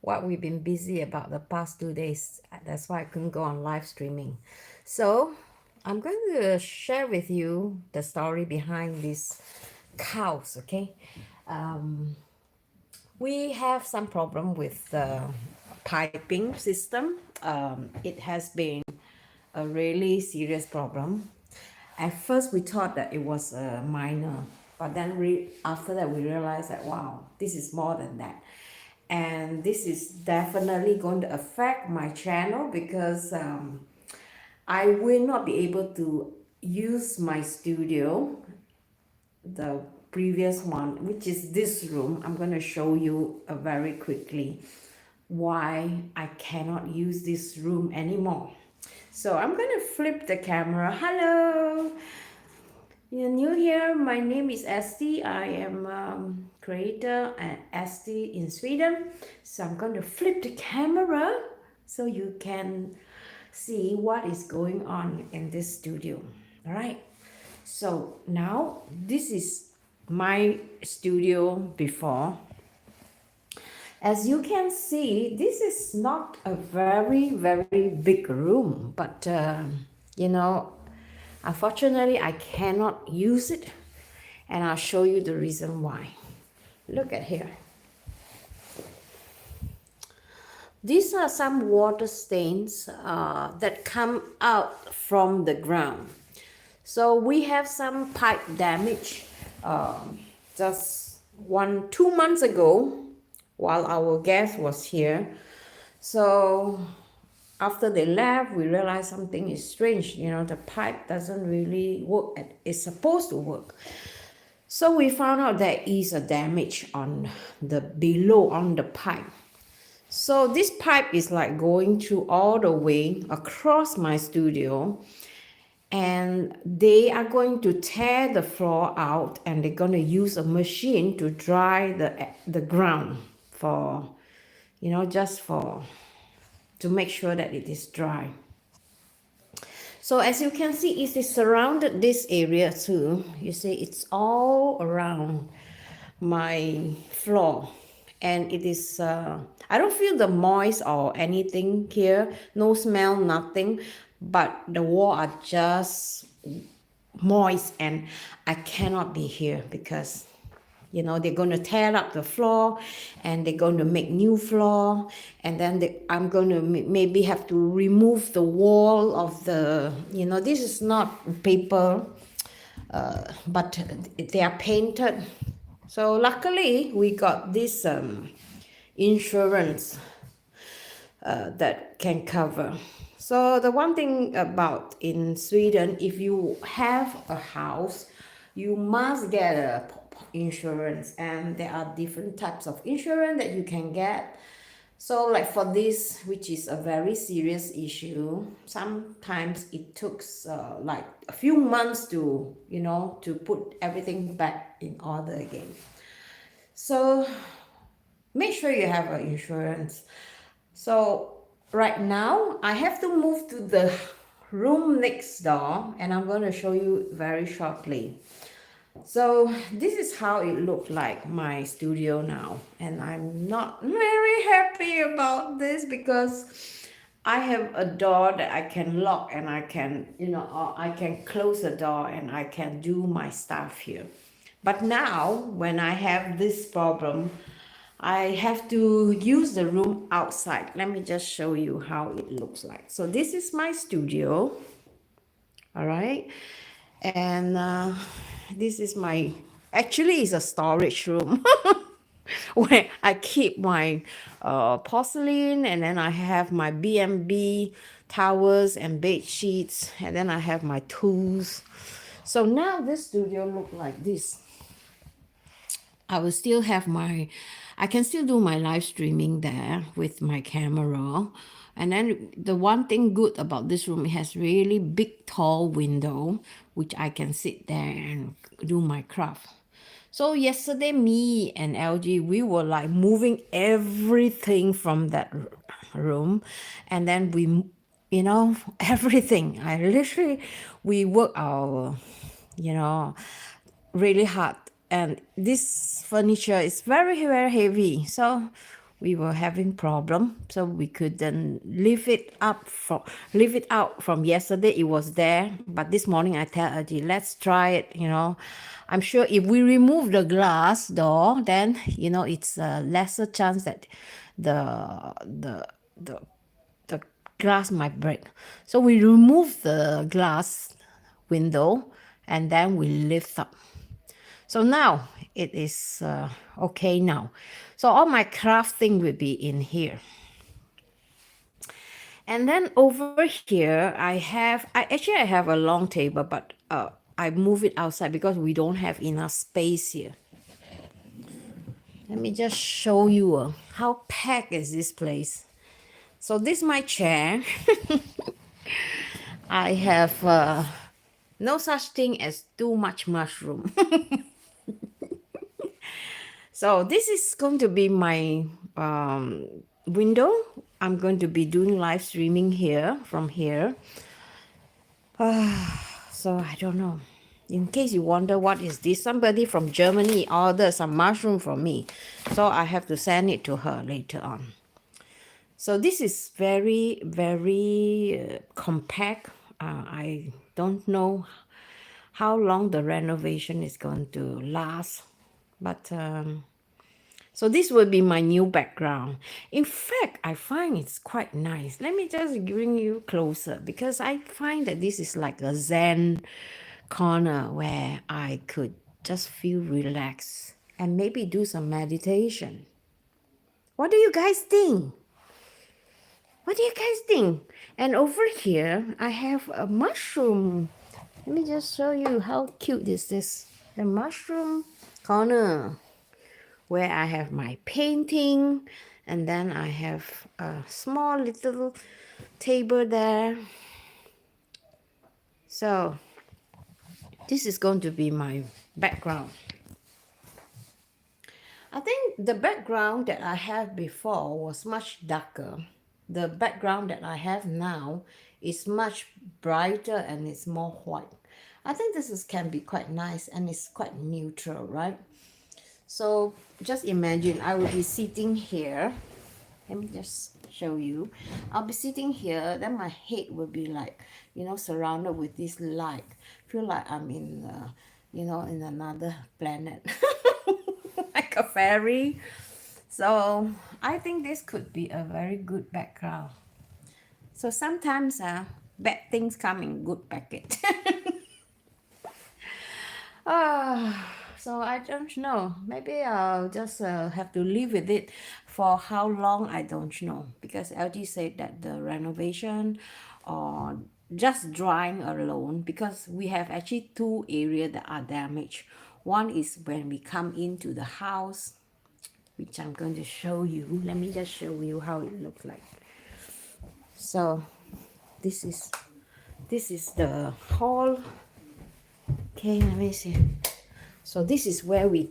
what we've been busy about the past 2 days. That's why I couldn't go on live streaming. So I'm going to share with you the story behind these cows. Okay, we have some problem with the piping system. It has been a really serious problem. At first, we thought that it was a minor, but then after that, we realized that wow, this is more than that. And this is definitely going to affect my channel because I will not be able to use my studio, the previous one, which is this room. I'm going to show you very quickly why I cannot use this room anymore. So I'm going to flip the camera. Hello, you're new here. My name is Esti. I am creator at Esti in Sweden. So I'm going to flip the camera so you can see what is going on in this studio. All right. So now this is my studio before. As you can see, this is not a very big room, but you know, unfortunately, I cannot use it, and I'll show you the reason why. Look at here. These are some water stains that come out from the ground. So we have some pipe damage just 2 months ago while our guest was here. So after they left, we realized something is strange. You know, the pipe doesn't really work. It's supposed to work. So we found out there is a damage on the below on the pipe. So this pipe is like going through all the way across my studio, and they are going to tear the floor out, and they're going to use a machine to dry the ground for, you know, just for to make sure that it is dry. So as you can see, it is surrounded this area too. You see, it's all around my floor, and it is I don't feel the moist or anything here, no smell, nothing, but the wall are just moist, and I cannot be here because, you know, they're going to tear up the floor, and they're going to make new floor, and then I'm going to maybe have to remove the wall of the, you know, this is not paper, but they are painted. So luckily we got this insurance that can cover. So the one thing about in Sweden, if you have a house, you must get a insurance, and there are different types of insurance that you can get. So like for this, which is a very serious issue, sometimes it took like a few months to, you know, to put everything back in order again. So make sure you have an insurance. So right now I have to move to the room next door, and I'm going to show you very shortly. So this is how it looked like, my studio now, and I'm not very happy about this because I have a door that I can lock, and I can, you know, or I can close the door and I can do my stuff here. But now when I have this problem, I have to use the room outside. Let me just show you how it looks like. So this is my studio, all right, and this is my, actually it's a storage room where I keep my porcelain, and then I have my B&B towels and bed sheets, and then I have my tools. So now this studio look like this. I will still have I can still do my live streaming there with my camera. And then the one thing good about this room, it has really big, tall window, which I can sit there and do my craft. So yesterday, me and LG, we were like moving everything from that room. And then we, you know, everything. We work our, you know, really hard, and this furniture is very heavy, so we were having problem, so we couldn't leave it out from yesterday. It was there, but this morning I tell Aji, let's try it. I'm sure if we remove the glass door, then it's a lesser chance that the the the the glass might break. So we remove the glass window and then we lift up. So now it is okay now. So all my crafting will be in here. And then over here, I have a long table, but I move it outside because we don't have enough space here. Let me just show you how packed is this place. So this is my chair. I have no such thing as too much mushroom. So this is going to be my window. I'm going to be doing live streaming here from here. So I don't know. In case you wonder what is this, somebody from Germany ordered some mushroom for me. So I have to send it to her later on. So this is very, very compact. I don't know how long the renovation is going to last. But so this will be my new background. In fact, I find it's quite nice. Let me just bring you closer because I find that this is like a Zen corner where I could just feel relaxed and maybe do some meditation. What do you guys think? What do you guys think? And over here, I have a mushroom. Let me just show you how cute is this. The mushroom corner where I have my painting, and then I have a small little table there. So this is going to be my background. I think the background that I have before was much darker. The background that I have now is much brighter and it's more white. I think can be quite nice and it's quite neutral, right? So just imagine I will be sitting here. Let me just show you. I'll be sitting here, then my head will be like, surrounded with this light. Feel like I'm in, in another planet. Like a fairy. So I think this could be a very good background. So sometimes bad things come in good packet. So I don't know. Maybe I'll just have to live with it for how long, I don't know. Because LG said that the renovation or just drying alone, because we have actually two areas that are damaged. One is when we come into the house, which I'm going to show you. Let me just show you how it looks like. So this is the hall. Okay, let me see. So this is where we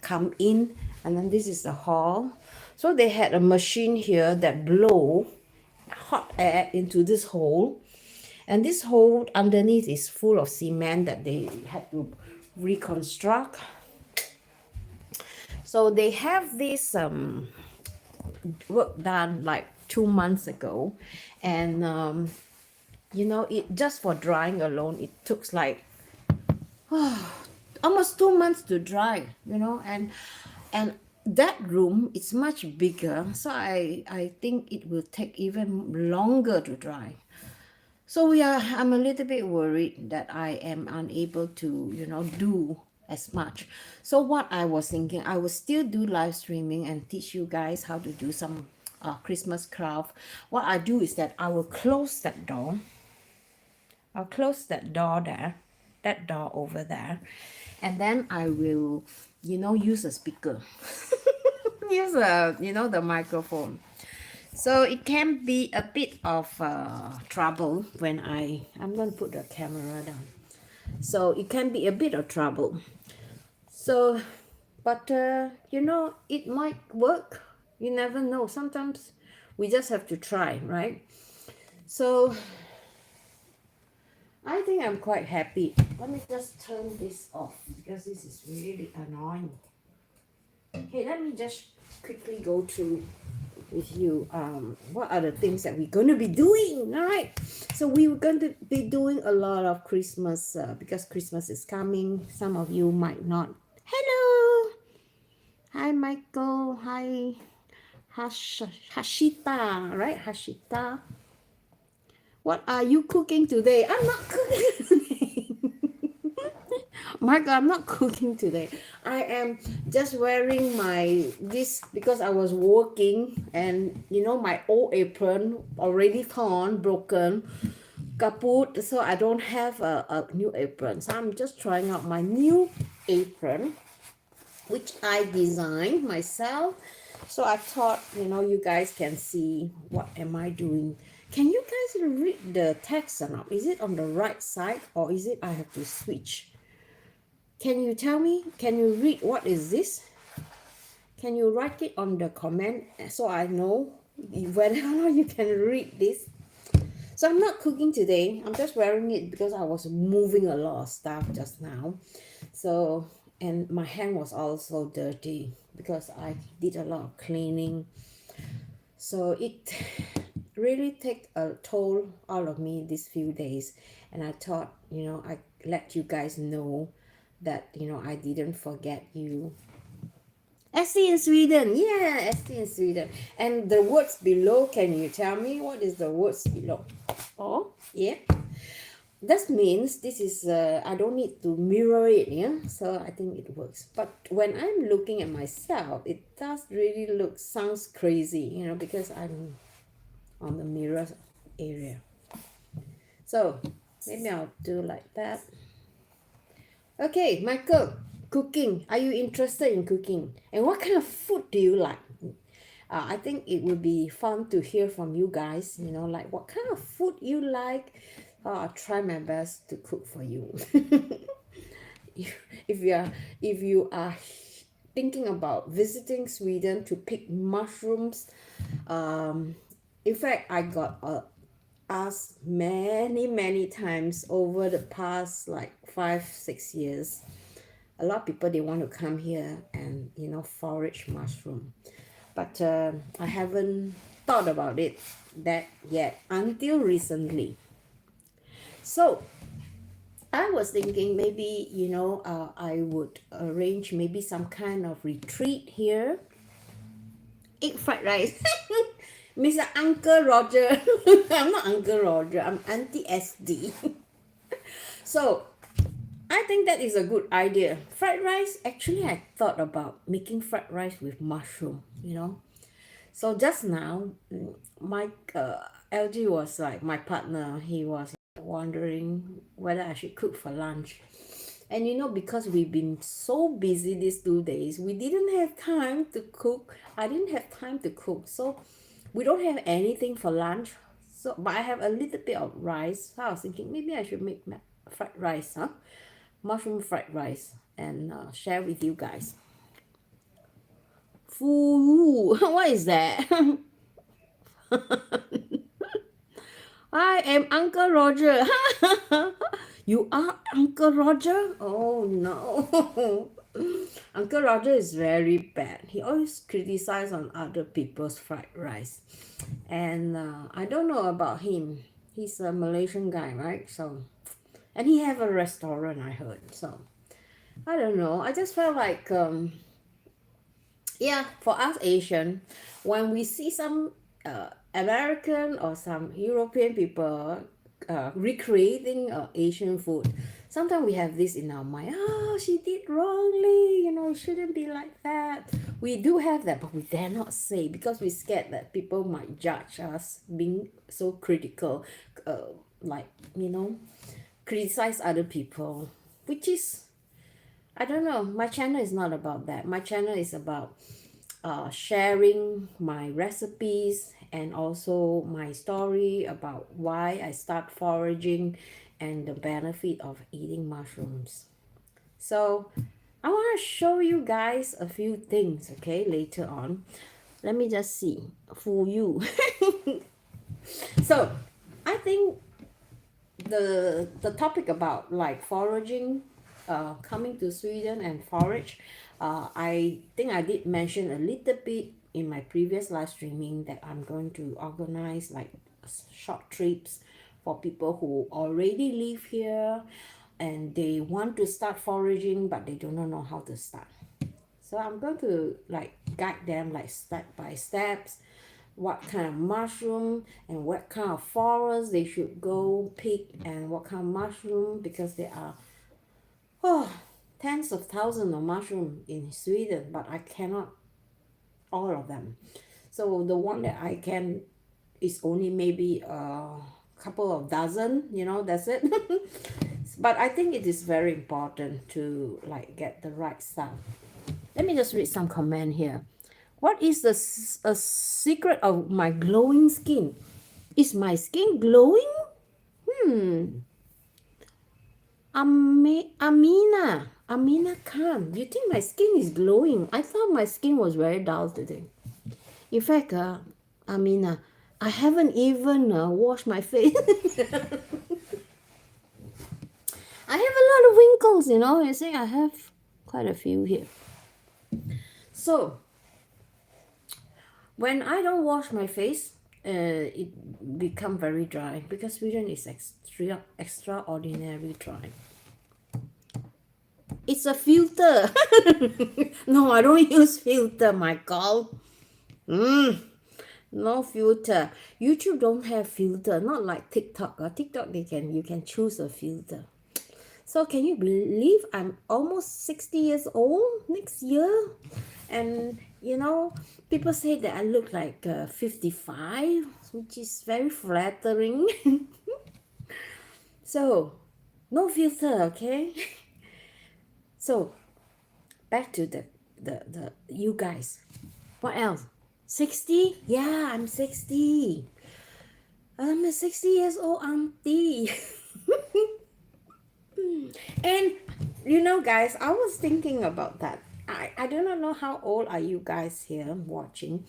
come in, and then this is the hall. So they had a machine here that blow hot air into this hole, and this hole underneath is full of cement that they had to reconstruct. So they have this work done like 2 months ago, and it just for drying alone it took like almost 2 months to dry, and that room is much bigger, so I think it will take even longer to dry. So I'm a little bit worried that I am unable to do as much. So what I was thinking, I will still do live streaming and teach you guys how to do some Christmas craft. What I do is that I will close that door. I'll close that door there, that door over there, and then I will use a speaker. Use the microphone. So it can be a bit of trouble when I'm going to put the camera down. So it can be a bit of trouble. So, but it might work. You never know. Sometimes we just have to try, right? So I think I'm quite happy. Let me just turn this off because this is really annoying. Okay, let me just quickly go through with you what are the things that we're going to be doing. All right, so we were going to be doing a lot of Christmas because Christmas is coming. Some of you might not. Hello, hi Michael, hi Hashita, right? Hashita, what are you cooking today? I'm not cooking today. Michael, I'm not cooking today. I am just wearing my this because I was working, and you know my old apron already torn, broken, kaput, so I don't have a new apron. So I'm just trying out my new apron, which I designed myself. So I thought, you know, you guys can see what am I doing. Can you guys read the text or not? Is it on the right side or is it I have to switch? Can you tell me? Can you read what is this? Can you write it on the comment so I know whether or not you can read this? So I'm not cooking today. I'm just wearing it because I was moving a lot of stuff just now. So, and my hand was also dirty because I did a lot of cleaning. So it really take a toll out of me these few days. And I thought, you know, I let you guys know that, you know, I didn't forget you. ST in Sweden, yeah, ST in Sweden. And the words below, can you tell me what is the words below? Oh, yeah. That means this is, I don't need to mirror it, yeah? So I think it works. But when I'm looking at myself, it does really look, sounds crazy, you know, because I'm on the mirror area. So maybe I'll do like that. Okay, Michael, cooking. Are you interested in cooking? And what kind of food do you like? I think it would be fun to hear from you guys, you know, like what kind of food you like. I'll try my best to cook for you. if you are thinking about visiting Sweden to pick mushrooms, in fact, I got asked many times over the past like 5-6 years. A lot of people, they want to come here and, you know, forage mushroom, but I haven't thought about it that yet until recently. So I was thinking maybe, you know, I would arrange maybe some kind of retreat here. Egg fried rice. Mr. Uncle Roger. I'm not Uncle Roger, I'm Auntie SD. So I think that is a good idea. Fried rice, actually I thought about making fried rice with mushroom, you know. So just now, Mike, LG was like my partner. He was wondering whether I should cook for lunch. And you know, because we've been so busy these 2 days, we didn't have time to cook. I didn't have time to cook. So we don't have anything for lunch. So, but I have a little bit of rice. So I was thinking maybe I should make fried rice, huh? Mushroom fried rice, and share with you guys. Foo, what is that? I am Uncle Roger. You are Uncle Roger? Oh no. Uncle Roger is very bad. He always criticizes on other people's fried rice. And I don't know about him. He's a Malaysian guy, right? So, and he have a restaurant, I heard. So, I don't know. I just felt like, yeah, for us Asian, when we see some American or some European people recreating Asian food, sometimes we have this in our mind. Oh, she did wrongly. You know, it shouldn't be like that. We do have that, but we dare not say because we're scared that people might judge us being so critical, like, you know, criticize other people, which is, I don't know. My channel is not about that. My channel is about sharing my recipes and also my story about why I start foraging and the benefit of eating mushrooms. So I want to show you guys a few things, okay, later on. Let me just see. For you. So I think the topic about like foraging, coming to Sweden and forage, I think I did mention a little bit in my previous live streaming that I'm going to organize like short trips for people who already live here and they want to start foraging but they do not know how to start. So I'm going to like guide them like step by steps, what kind of mushroom and what kind of forest they should go pick and what kind of mushroom, because there are tens of thousands of mushrooms in Sweden, but I cannot all of them. So the one that I can is only maybe a couple of dozen, that's it. But I think it is very important to like get the right stuff. Let me just read some comment here. What is a secret of my glowing skin? Is my skin glowing? Amina Khan, you think my skin is glowing? I thought my skin was very dull today. In fact, Amina, I haven't even washed my face. I have a lot of wrinkles, you see, I have quite a few here. So, when I don't wash my face, it become very dry because Sweden is extraordinarily dry. It's a filter. No, I don't use filter, Michael. No filter. YouTube don't have filter, not like TikTok. TikTok you can choose a filter. So can you believe I'm almost 60 years old next year? And people say that I look like 55, which is very flattering. So, no filter, okay? So, back to the you guys. What else? 60? Yeah, I'm 60. I'm a 60 years old auntie. And guys, I was thinking about that. I do not know how old are you guys here watching.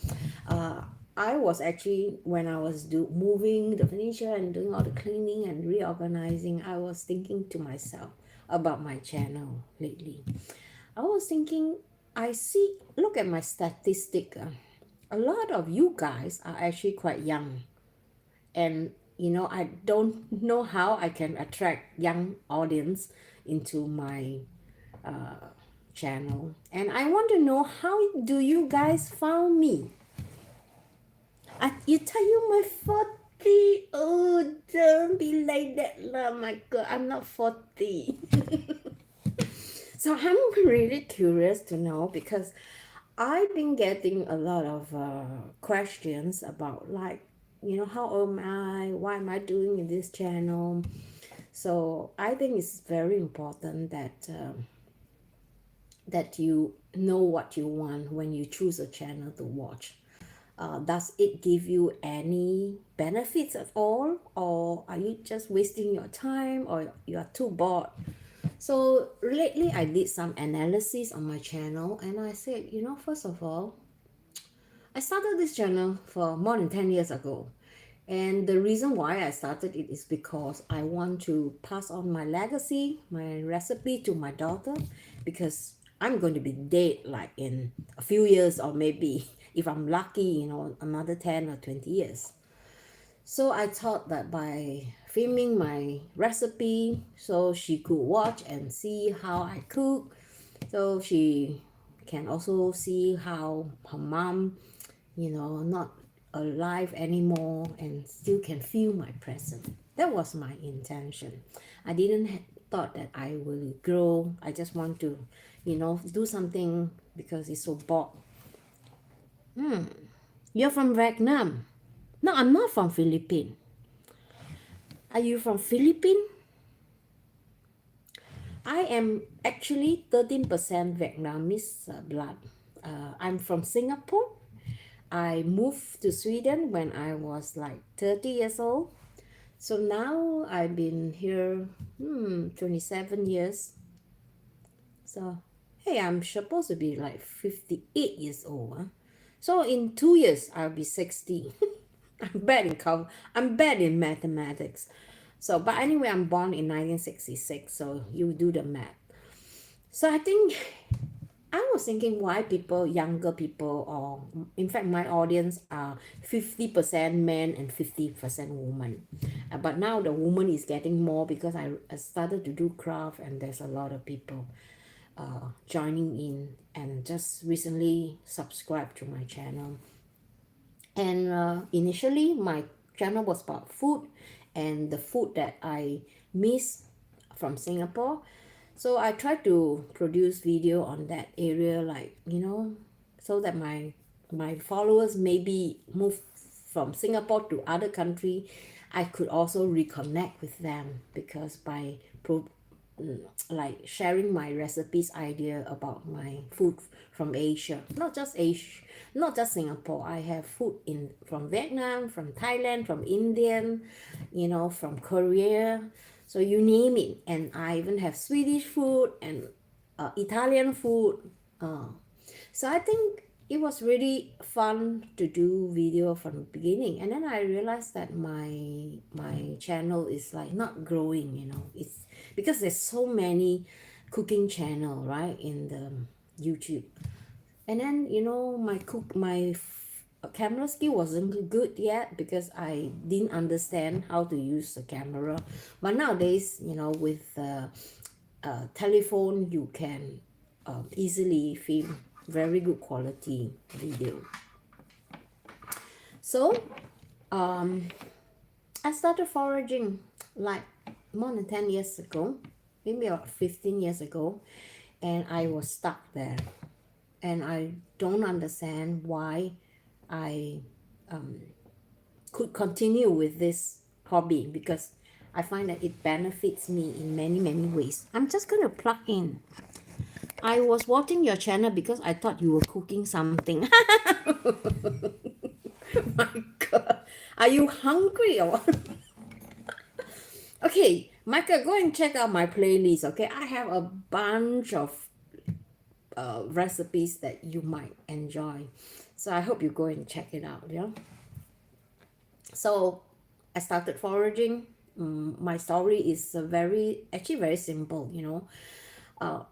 I was actually, when I was moving the furniture and doing all the cleaning and reorganizing, I was thinking to myself about my channel lately. I was thinking, look at my statistic. A lot of you guys are actually quite young. And I don't know how I can attract young audience into my channel, and I want to know, how do you guys found me? You tell you my 40. Oh, don't be like that lah, my God, I'm not 40. So I'm really curious to know, because I've been getting a lot of questions about, like, how old am I? Why am I doing in this channel? So I think it's very important that you know what you want when you choose a channel to watch. Does it give you any benefits at all, or are you just wasting your time, or you are too bored? So lately I did some analysis on my channel, and I said, first of all, I started this channel for more than 10 years ago. And the reason why I started it is because I want to pass on my legacy, my recipe to my daughter, because I'm going to be dead like in a few years, or maybe if I'm lucky, another 10 or 20 years. So I thought that by filming my recipe, so she could watch and see how I cook, so she can also see how her mom, not alive anymore, and still can feel my presence. That was my intention. I didn't thought that I will grow. I just want to, do something because it's so bored. You're from Vietnam? No, I'm not from Philippines. Are you from Philippines? I am actually 13% Vietnamese blood. I'm from Singapore. I moved to Sweden when I was like 30 years old. So now I've been here 27 years. So, hey, I'm supposed to be like 58 years old. Huh? So in 2 years, I'll be 60. I'm bad in mathematics. So, but anyway, I'm born in 1966. So you do the math. So I think I was thinking why people, younger people, or in fact, my audience are 50% men and 50% women. But now the woman is getting more because I started to do craft, and there's a lot of people joining in and just recently subscribed to my channel. And initially, my channel was about food and the food that I miss from Singapore. So I try to produce video on that area, like, so that my followers maybe move from Singapore to other country, I could also reconnect with them, because by like sharing my recipes idea about my food from Asia, not just Singapore. I have food in from Vietnam, from Thailand, from Indian, from Korea. So you name it, and I even have Swedish food and Italian food. Uh, so I think it was really fun to do video from the beginning, and then I realized that my channel is like not growing. It's because there's so many cooking channel, right, in the YouTube. And then my camera skill wasn't good yet because I didn't understand how to use the camera. But nowadays, with telephone, you can easily film very good quality video. So I started foraging like more than 10 years ago, maybe about 15 years ago, and I was stuck there. And I don't understand why I could continue with this hobby, because I find that it benefits me in many, many ways. I'm just going to plug in. I was watching your channel because I thought you were cooking something. My God. Are you hungry or what? Okay, Michael, go and check out my playlist, okay? I have a bunch of recipes that you might enjoy. So I hope you go and check it out, yeah? So I started foraging. My story is actually very simple,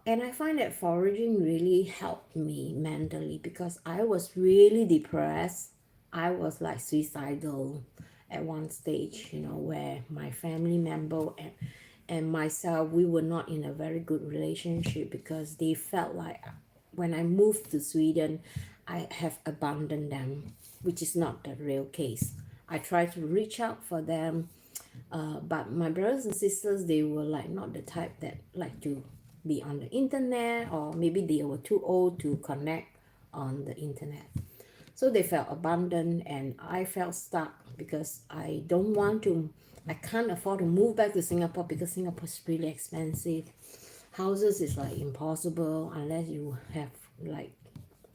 and I find that foraging really helped me mentally, because I was really depressed. I was like suicidal at one stage, where my family member and myself, we were not in a very good relationship, because they felt like when I moved to Sweden, I have abandoned them, which is not the real case. I tried to reach out for them, but my brothers and sisters, they were like not the type that like to be on the internet, or maybe they were too old to connect on the internet. So they felt abandoned, and I felt stuck because I can't afford to move back to Singapore, because Singapore is really expensive. Houses is like impossible unless you have like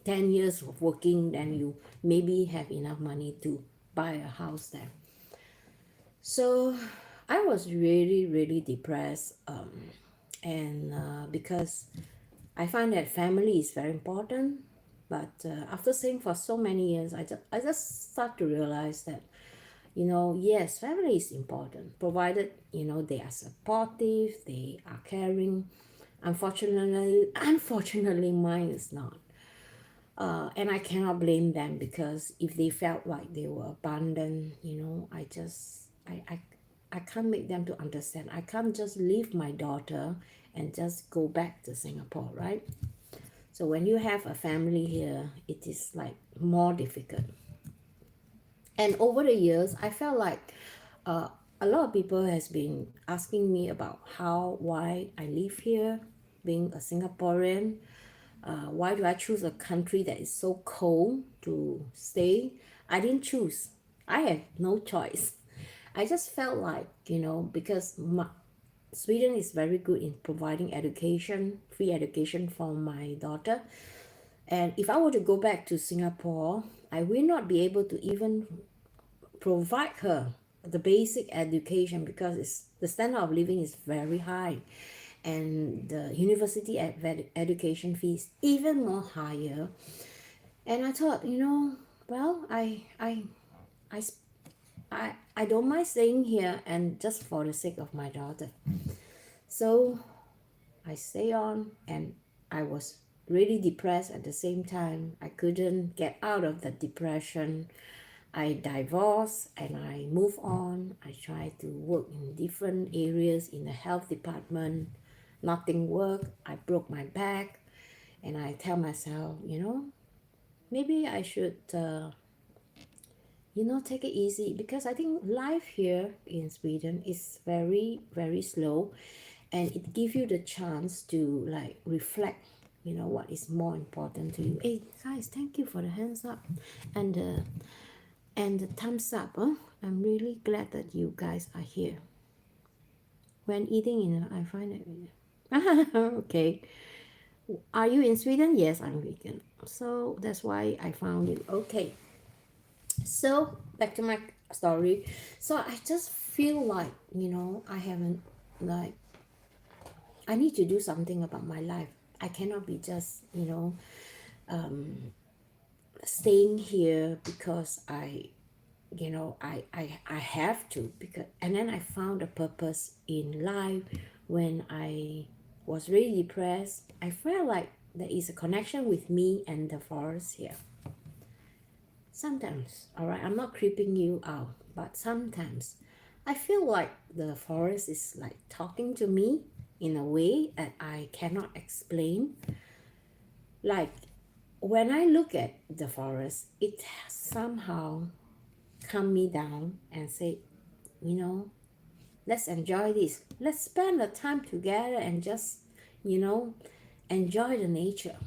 10 years of working, then you maybe have enough money to buy a house there. So I was really, really depressed, and because I find that family is very important. But after staying for so many years, I just start to realize that, yes, family is important, provided, they are supportive, they are caring. Unfortunately, mine is not. And I cannot blame them, because if they felt like they were abandoned, I can't make them to understand. I can't just leave my daughter and just go back to Singapore, right? So when you have a family here, it is like more difficult. And over the years, I felt like a lot of people has been asking me about why I live here, being a Singaporean. Why do I choose a country that is so cold to stay? I didn't choose. I had no choice. I just felt like, because Sweden is very good in providing education, free education for my daughter. And if I were to go back to Singapore, I will not be able to even provide her the basic education, because the standard of living is very high, and the university education fees even more higher. And I thought, well, I I don't mind staying here, and just for the sake of my daughter. So I stay on, and I was really depressed at the same time. I couldn't get out of the depression. I divorced and I moved on. I tried to work in different areas in the health department. Nothing worked. I broke my back, and I tell myself, maybe I should, take it easy, because I think life here in Sweden is very, very slow, and it gives you the chance to like reflect, what is more important to you. Hey guys, thank you for the hands up and the thumbs up. I'm really glad that you guys are here. When eating I find it okay. Are you in Sweden? Yes, I'm vegan. So that's why I found you. Okay. So back to my story. So I just feel like, I haven't, like, I need to do something about my life. I cannot be just, staying here because I have to, because, and then I found a purpose in life. When I was really depressed, I felt like there is a connection with me and the forest here. Sometimes, all right, I'm not creeping you out, but sometimes I feel like the forest is like talking to me in a way that I cannot explain. Like when I look at the forest, it somehow calm me down and say, you know, let's enjoy this. Let's spend the time together and just, enjoy the nature.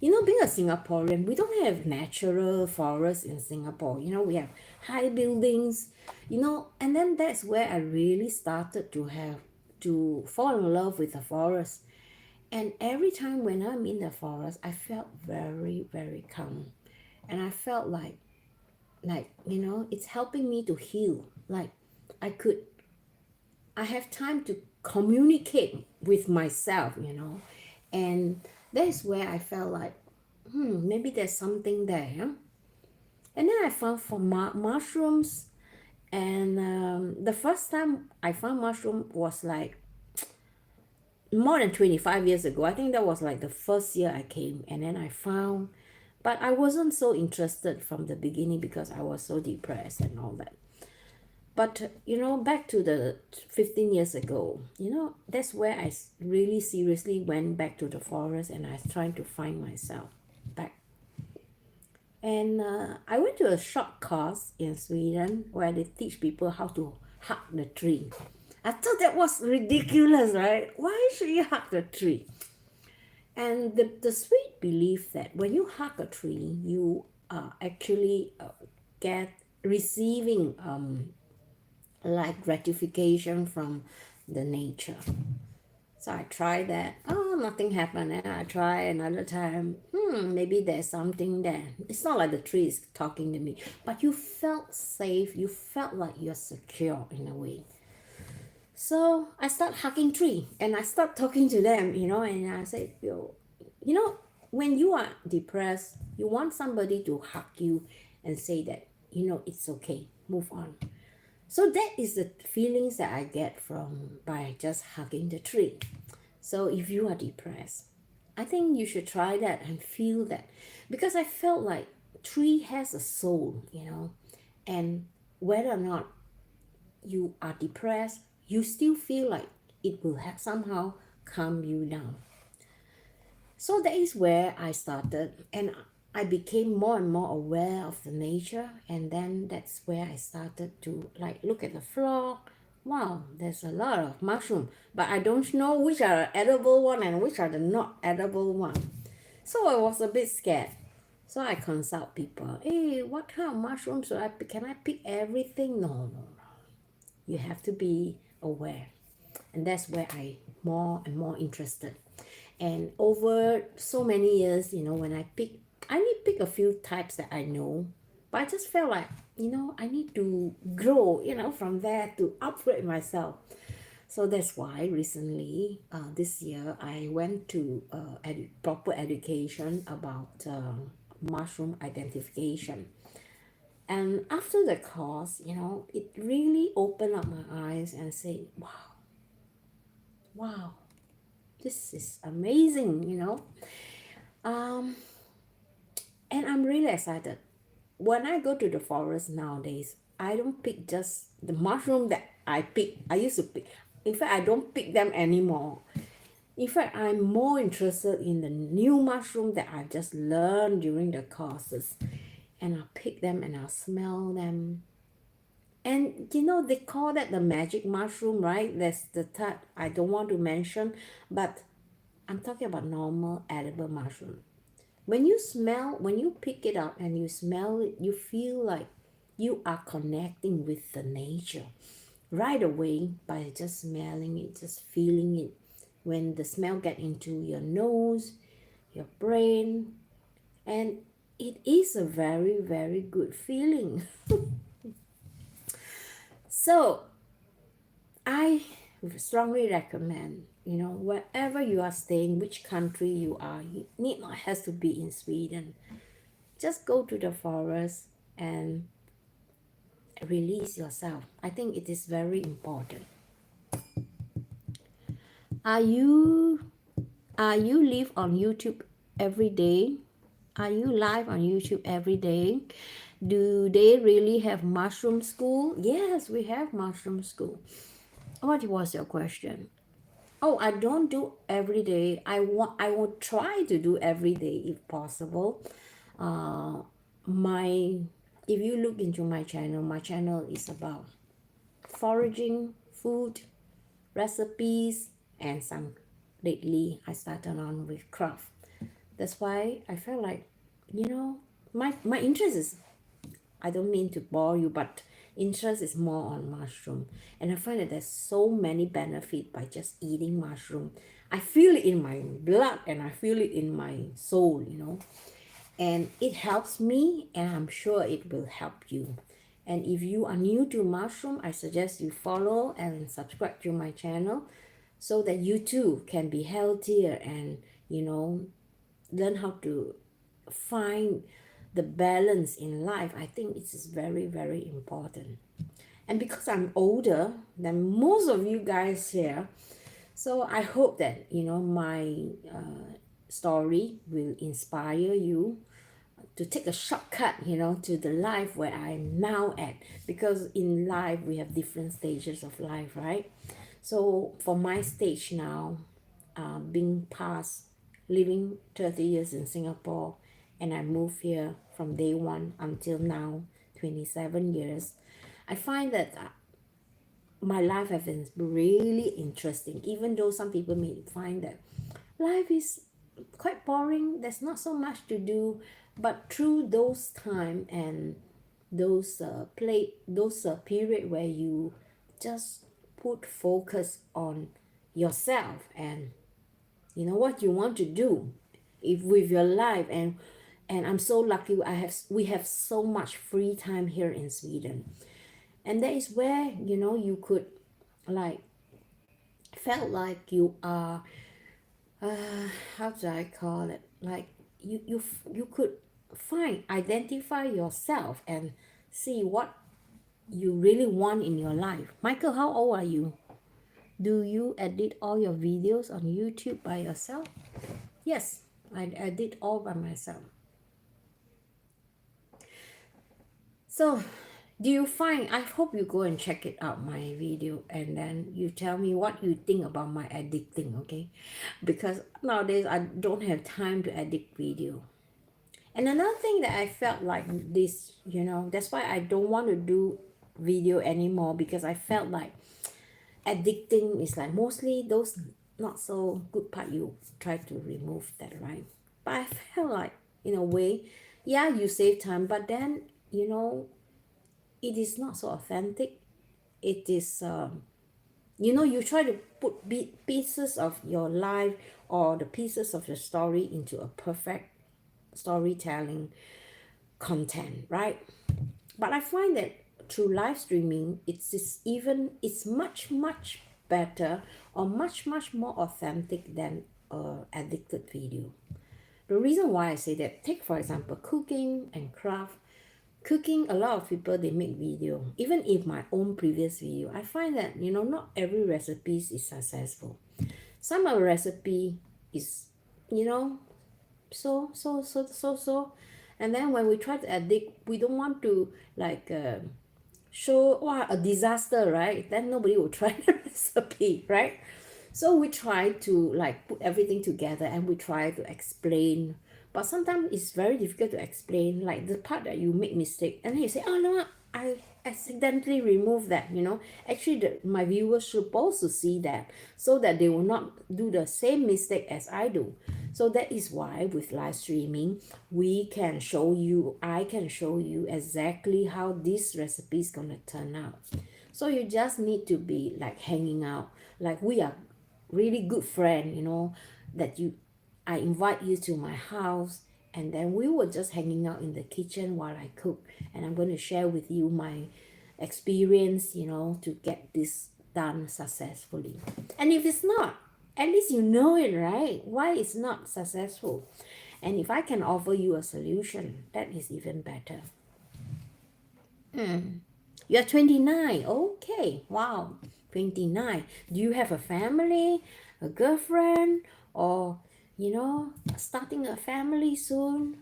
Being a Singaporean, we don't have natural forests in Singapore. We have high buildings, and then that's where I really started to fall in love with the forest. And every time when I'm in the forest, I felt very, very calm. And I felt like, it's helping me to heal. Like I have time to communicate with myself, and that's where I felt like, maybe there's something there. Huh? And then I found for mushrooms, and the first time I found mushroom was like more than 25 years ago. I think that was like the first year I came, and then I found, but I wasn't so interested from the beginning because I was so depressed and all that. But back to the 15 years ago, that's where I really seriously went back to the forest, and I was trying to find myself back. And I went to a short course in Sweden where they teach people how to hug the tree. I thought that was ridiculous, right? Why should you hug the tree? And the Swede believe that when you hug a tree, you actually get receiving like gratification from the nature. So I tried that. Oh, nothing happened. And I try another time. Maybe there's something there. It's not like the tree is talking to me, but you felt safe. You felt like you're secure in a way. So I start hugging tree, and I start talking to them, and I said, when you are depressed, you want somebody to hug you and say that, it's okay, move on. So that is the feelings that I get from by just hugging the tree. So if you are depressed, I think you should try that and feel that, because I felt like tree has a soul, and whether or not you are depressed, you still feel like it will have somehow calm you down. So that is where I started, and I became more and more aware of the nature, and then that's where I started to like look at the floor. Wow, there's a lot of mushroom, but I don't know which are the edible one and which are the not edible one. So I was a bit scared. So I consult people. Hey, what kind of mushrooms should I pick? Can I pick everything? No. You have to be aware. And that's where I more and more interested. And over so many years, when I only pick a few types that I know, but I just felt like, I need to grow, from there to upgrade myself. So that's why recently, this year, I went to proper education about mushroom identification. And after the course, it really opened up my eyes and said, wow, this is amazing, um and I'm really excited. When I go to the forest nowadays, I don't pick just the mushroom that I pick. I used to pick. In fact, I don't pick them anymore. In fact, I'm more interested in the new mushroom that I just learned during the courses. And I'll pick them and I'll smell them. And they call that the magic mushroom, right? That's the type I don't want to mention, but I'm talking about normal edible mushroom. When you pick it up and you smell it, you feel like you are connecting with the nature right away by just smelling it, just feeling it. When the smell get into your nose, your brain, and it is a very, very good feeling. So I strongly recommend, wherever you are staying, which country you are, you need not has to be in Sweden. Just go to the forest and release yourself. I think it is very important. Are you live on YouTube every day? Are you live on YouTube every day? Do they really have mushroom school? Yes, we have mushroom school. What was your question? Oh, I don't do every day. I will try to do every day if possible. Uh, my if you look into my channel is about foraging, food, recipes, and some lately I started on with craft. That's why I felt like, my interest is, I don't mean to bore you, but interest is more on mushroom. And I find that there's so many benefit by just eating mushroom. I feel it in my blood and I feel it in my soul. And it helps me and I'm sure it will help you. And if you are new to mushroom, I suggest you follow and subscribe to my channel so that you too can be healthier and learn how to find the balance in life. I think it is very, very important. And because I'm older than most of you guys here, so I hope that my story will inspire you to take a shortcut, to the life where I'm now at. Because in life we have different stages of life, right? So for my stage now, being past living 30 years in Singapore, and I moved here from day one until now, 27 years, I find that my life has been really interesting, even though some people may find that life is quite boring, there's not so much to do. But through those time and those period where you just put focus on yourself and what you want to do if with your life. And I'm so lucky we have so much free time here in Sweden, and that is where you could like felt like you are how do I call it, like you could identify yourself and see what you really want in your life. Michael, how old are you? Do you edit all your videos on YouTube by yourself? Yes, I did all by myself. So do you find, I hope you go and check it out, my video, and then you tell me what you think about my editing, okay? Because nowadays I don't have time to edit video. And another thing that I felt like this, that's why I don't want to do video anymore, because I felt like editing is like mostly those not so good part, you try to remove that, right? But I felt like in a way, yeah, you save time, but then it is not so authentic. It is you try to put pieces of your life or the pieces of your story into a perfect storytelling content, right? But I find that through live streaming, it's much better or much more authentic than a edited video. The reason why I say that, take for example cooking and craft. Cooking, a lot of people, they make video. Even if my own previous video, I find that not every recipe is successful. Some of the recipe is so. And then when we try to edit, we don't want to like show a disaster, right? Then nobody will try the recipe, right? So we try to like put everything together and we try to explain. But sometimes it's very difficult to explain, like the part that you make mistake, and then you say, oh no, I accidentally removed that, Actually, my viewers supposed to see that so that they will not do the same mistake as I do. So that is why with live streaming, I can show you exactly how this recipe is gonna turn out. So you just need to be like hanging out, like we are really good friend, that I invite you to my house, and then we were just hanging out in the kitchen while I cook, and I'm going to share with you my experience, to get this done successfully. And if it's not, at least you know it, right? Why it's not successful. And if I can offer you a solution, that is even better. You're 29. Okay. Wow. 29. Do you have a family, a girlfriend, or, starting a family soon?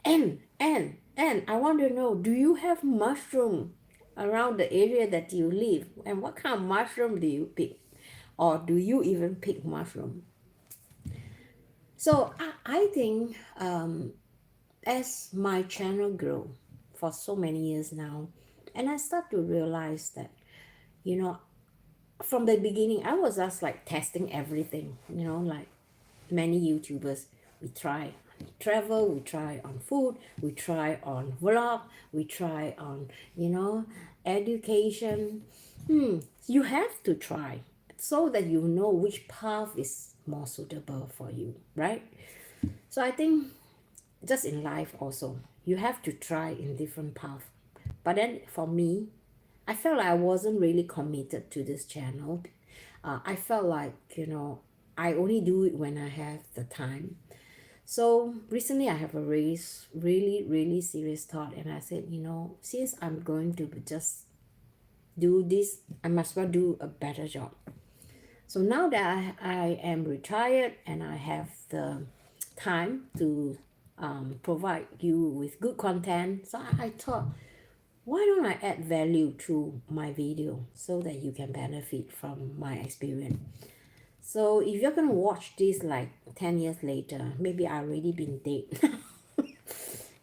And I want to know, do you have mushroom around the area that you live? And what kind of mushroom do you pick? Or do you even pick mushroom? So I think as my channel grow for so many years now, and I start to realize that, from the beginning, I was just like testing everything, like many YouTubers. We try travel, we try on food, we try on vlog, we try on, education. You have to try so that you know which path is more suitable for you, right? So I think just in life also, you have to try in different paths. But then for me, I felt like I wasn't really committed to this channel. I felt like, I only do it when I have the time. So recently I have a really serious thought, and I said, since I'm going to just do this, I must as well do a better job. So now that I am retired and I have the time to provide you with good content, so I thought, why don't I add value to my video so that you can benefit from my experience? So if you're gonna watch this like 10 years later, maybe I already been dead.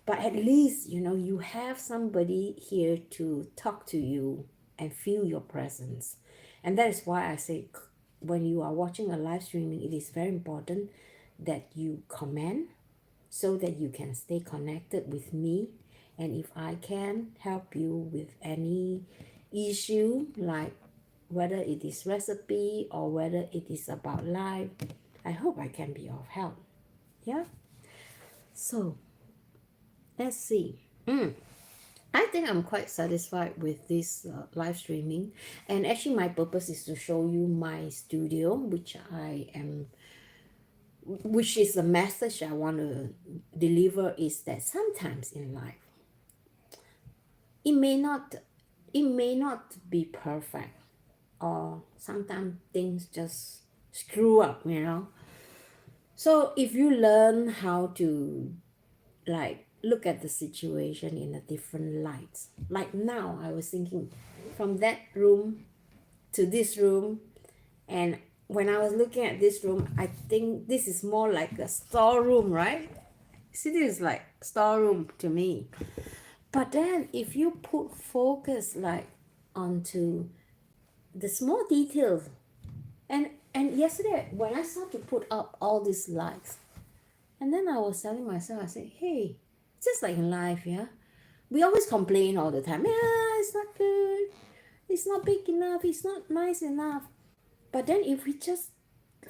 But at least, you have somebody here to talk to you and feel your presence. And that is why I say, when you are watching a live streaming, it is very important that you comment so that you can stay connected with me. And if I can help you with any issue, like whether it is recipe or whether it is about life, I hope I can be of help. Yeah. So let's see. I think I'm quite satisfied with this live streaming, and actually my purpose is to show you my studio, which is the message I want to deliver, is that sometimes in life it may not be perfect, or sometimes things just screw up, So if you learn how to like look at the situation in a different light, like now I was thinking from that room to this room, and when I was looking at this room, I think this is more like a storeroom, right? See, this is like storeroom to me. But then if you put focus like onto the small details, and yesterday when I started to put up all these lights, and then I was telling myself, I said, hey, just like in life, yeah, we always complain all the time, yeah, it's not good, it's not big enough, it's not nice enough. But then if we just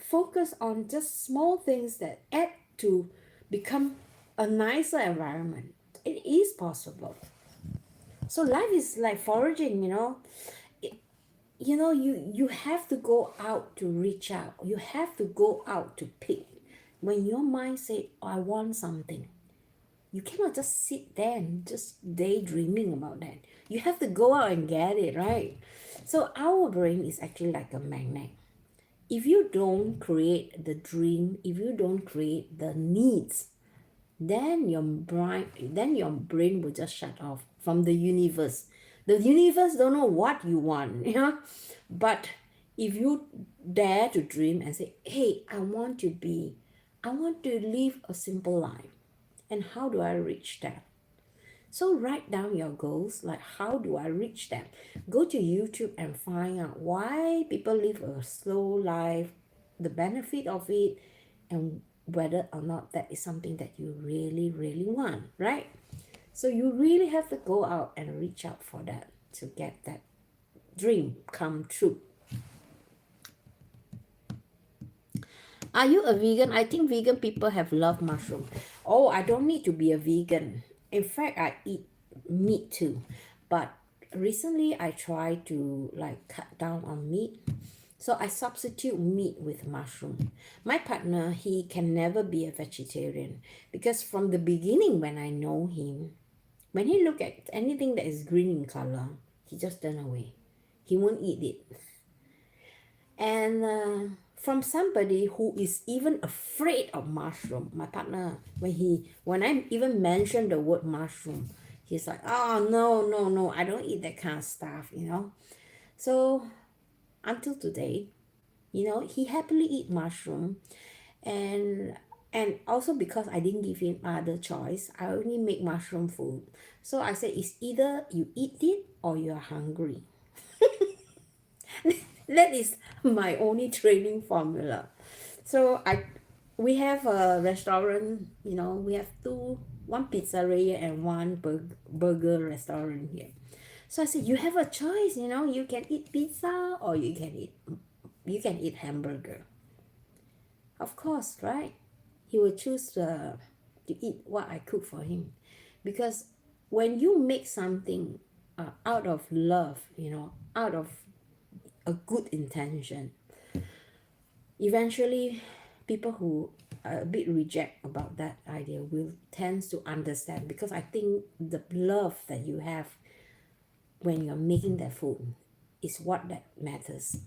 focus on just small things that add to become a nicer environment, it is possible. So life is like foraging, you have to go out to reach out. You have to go out to pick. When your mind say, oh, I want something, you cannot just sit there and just daydreaming about that. You have to go out and get it, right? So our brain is actually like a magnet. if you don't create the dream, if you don't create the needs, then your brain will just shut off from the universe. The universe don't know what you want, but if you dare to dream and say, hey, I want to live a simple life, and how do I reach that? So write down your goals, like how do I reach them? Go to YouTube and find out why people live a slow life, the benefit of it, and whether or not that is something that you really, really want, right? So you really have to go out and reach out for that to get that dream come true. Are you a vegan? I think vegan people have loved mushroom. Oh, I don't need to be a vegan. In fact, I eat meat too. But recently I try to like cut down on meat. So I substitute meat with mushroom. My partner, he can never be a vegetarian because from the beginning when I know him, when he look at anything that is green in color, he just turn away. He won't eat it. And from somebody who is even afraid of mushroom, my partner, when I even mention the word mushroom, he's like, oh no, no, no, I don't eat that kind of stuff, So until today, he happily eat mushroom, and also because I didn't give him other choice, I only make mushroom food. So I said it's either you eat it or you're hungry. That is my only training formula. So we have a restaurant, we have one pizzeria and one burger restaurant here. So I said, you have a choice, you can eat pizza or you can eat hamburger. Of course, right? He will choose to eat what I cook for him, because when you make something out of love, out of a good intention, eventually people who are a bit reject about that idea will tend to understand, because I think the love that you have when you're making that food is what that matters.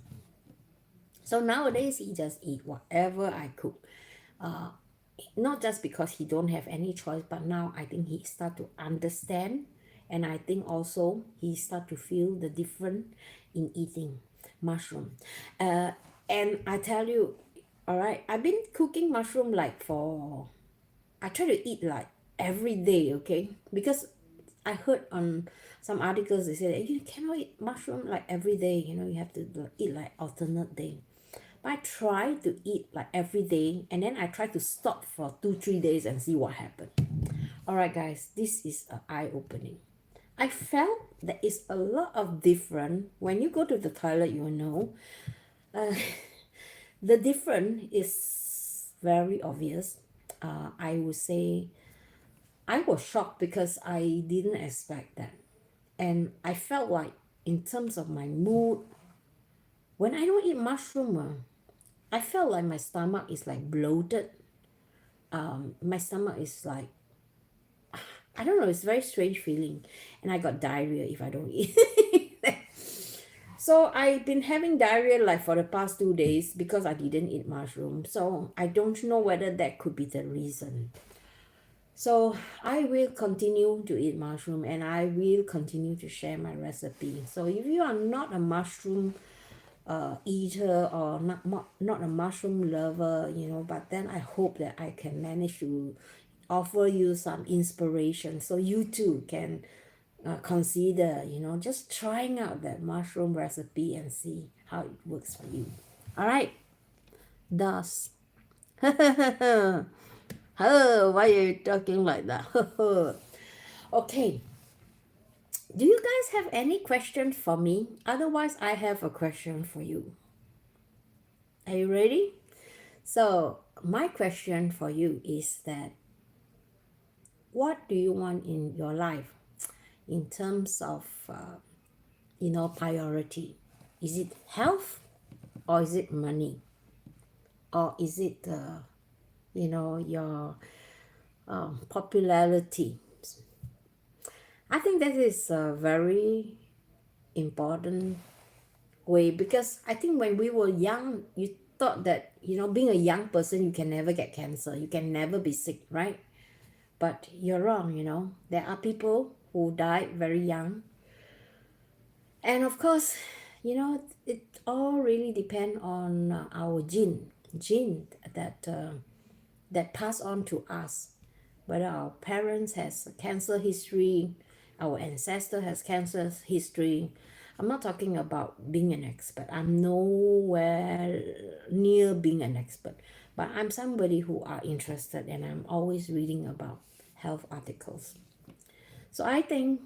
So nowadays he just eat whatever I cook, not just because he don't have any choice, but now I think he start to understand, and I think also he start to feel the difference in eating mushroom. And I tell you, all right, I've been cooking mushroom I try to eat like every day, okay? Because I heard on some articles, they say that you cannot eat mushroom like every day, you have to eat like alternate day. But I try to eat like every day, and then I try to stop for 2-3 days and see what happened. All right, guys, this is eye-opening. I felt there is a lot of difference. When you go to the toilet, the difference is very obvious. I would say I was shocked because I didn't expect that. And I felt like in terms of my mood, when I don't eat mushroom, I felt like my stomach is like bloated. My stomach is like, I don't know, it's a very strange feeling. And I got diarrhea if I don't eat. So I've been having diarrhea like for the past 2 days because I didn't eat mushroom. So I don't know whether that could be the reason. So I will continue to eat mushroom, and I will continue to share my recipe. So if you are not a mushroom eater or not a mushroom lover, but then I hope that I can manage to offer you some inspiration so you too can consider, just trying out that mushroom recipe and see how it works for you. All right. Thus, oh, why are you talking like that? Okay. Do you guys have any questions for me? Otherwise, I have a question for you. Are you ready? So, my question for you is that what do you want in your life in terms of, priority? Is it health, or is it money? Or is it, your popularity? I think that is a very important way, because I think when we were young, thought that, you know, being a young person, you can never get cancer, you can never be sick, right? But you're wrong, you know. There are people who died very young. And of course, you know, it all really depend on our gene that pass on to us. Whether our parents has cancer history, our ancestor has cancer history. I'm not talking about being an expert. I'm nowhere near being an expert, but I'm somebody who are interested, and I'm always reading about health articles. So I think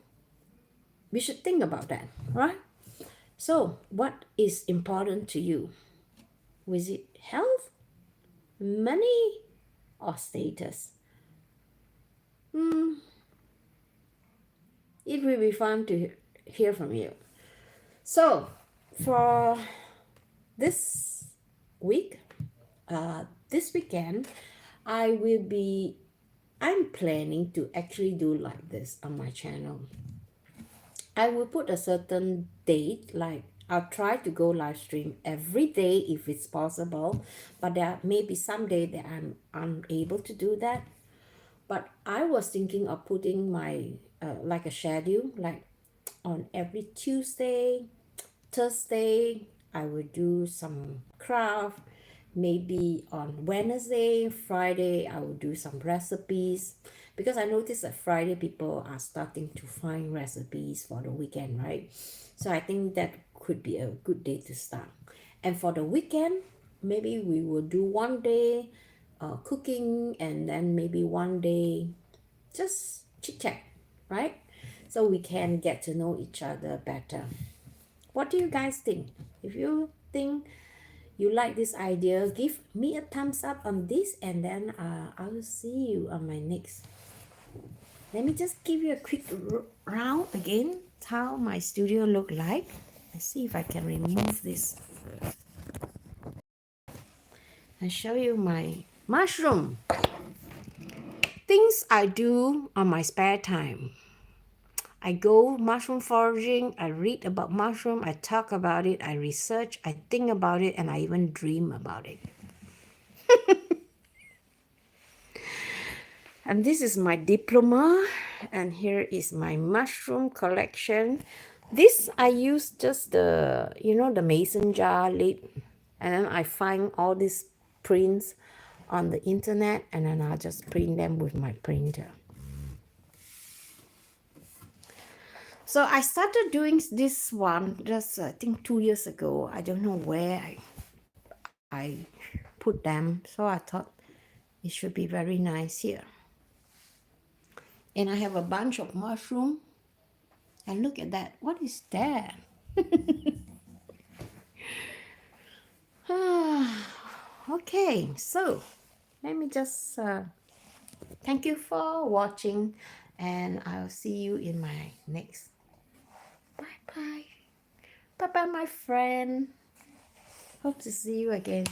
we should think about that, right? So what is important to you? Was it health, money, or status? It will be fun to hear from you. So for this week, this weekend, I'm planning to actually do like this on my channel. I will put a certain date, like I'll try to go live stream every day if it's possible, but there may be some day that I'm unable to do that. But I was thinking of putting my like a schedule, like on every Tuesday, Thursday, I will do some craft. Maybe on Wednesday, Friday, I will do some recipes. Because I noticed that Friday people are starting to find recipes for the weekend, right? So I think that could be a good day to start. And for the weekend, maybe we will do one day cooking, and then maybe one day just chit chat, right? So we can get to know each other better. What do you guys think? If you think you like this idea, give me a thumbs up on this, and then I will see you on my next. Let me just give you a quick round again, how my studio look like. Let's see if I can remove this and show you my mushroom. Things I do on my spare time. I go mushroom foraging, I read about mushroom, I talk about it, I research, I think about it, and I even dream about it. And this is my diploma, and here is my mushroom collection. This I use just the, you know, the mason jar lid, and then I find all these prints on the internet, and then I'll just print them with my printer. So I started doing this one just I think 2 years ago. I don't know where I put them, so I thought it should be very nice here. And I have a bunch of mushroom. And look at that. What is that? Okay, so let me just thank you for watching, and I'll see you in my next. Bye bye. Bye bye, my friend. Hope to see you again.